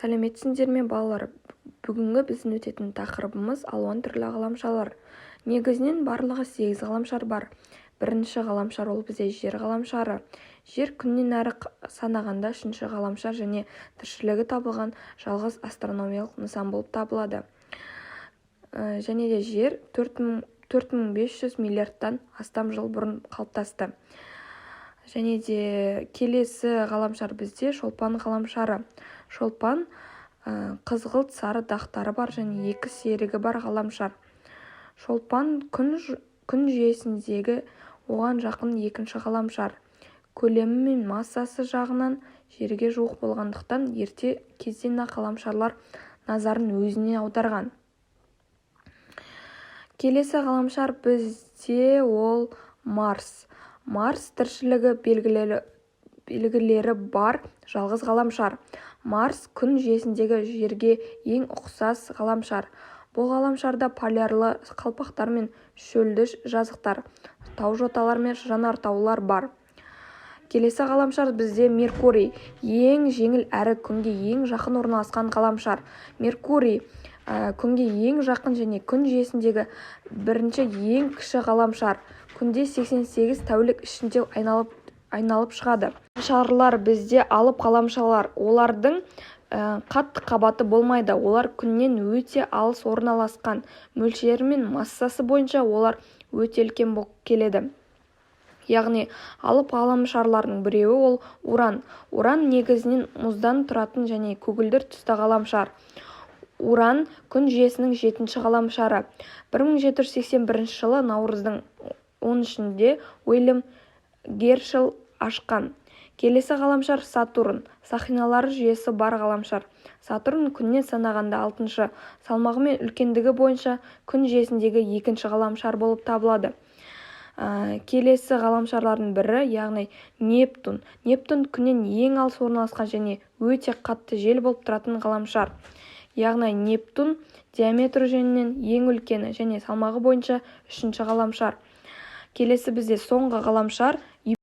Сәлеметсіңдер ме балалар? Бүгінгі біздің өтетін тақырыбымыз алуан түрлі ғаламшарлар. Негізінен барлығы 8 ғаламшар бар. Бірінші ғаламшар ол бізде жер ғаламшары. Жер күннен әрі санағанда үшінші ғаламшар және тіршілігі табылған жалғыз астрономиялық нысан болып табылады. Және де жер 4500 миллиардтан астам жыл бұрын қалыптасты. Және де келесі ғаламшар бізде шолпан ғаламшары. Шолпан қызғылт сары дақтары бар және 2 серігі бар ғаламшар. Шолпан күн жүйесіндегі оған жақын екінші ғаламшар. Көлемі мен массасы жағынан жерге жуық болғандықтан ерте кезден-ақ ғаламшарлар назарын өзіне аударған. Келесі ғаламшар бізде ол Марс. Марс тіршілігі белгілері бар жалғыз ғаламшар. Марс күн жүйесіндегі жерге ең ұқсас ғаламшар. Бұл ғаламшарда полярлы қалпақтар мен шөлді жазықтар, тау жоталар мен жанартаулар бар. Келесі ғаламшар бізде Меркурий. Ең жеңіл әрі күнге ең жақын орналасқан ғаламшар. Меркурий күнге ең жақын және күн жүйесіндегі бірінші ең кіші ғаламшар. Күнде 88 тәулік ішінде айналып шығады. Ғаламшарлар бізде алып ғаламшарлар. Олардың қатты қабаты болмайды. Олар күннен өте алыс орналасқан. Мөлшері мен массасы бойынша олар өте үлкен болып келеді. Яғни алып ғаламшарлардың біреуі ол Уран. Уран негізінен мұздан тұратын және көгілдір түсті ғаламшар. Уран күн жүйесінің 7-ші ғаламшары. 1781 жылы наурыздың 13-інде Уильям Гершел ашқан. Келесі ғаламшар Сатурн. Сақиналары жүйесі бар ғаламшар. Сатурн күннен санағанда 6-шы, салмағы мен үлкендігі бойынша күн жүйесіндегі 2-ші ғаламшар болып табылады. Келесі ғаламшарлардың бірі, яғни Нептун. Нептун күннен ең алыс орналасқан және өте қатты жел болып тұратын ғаламшар. Яғни Нептун диаметрі жөнінен ең үлкені және салмағы бойынша 3-ші ғаламшар. Келесі бізде соңғы ғаламшар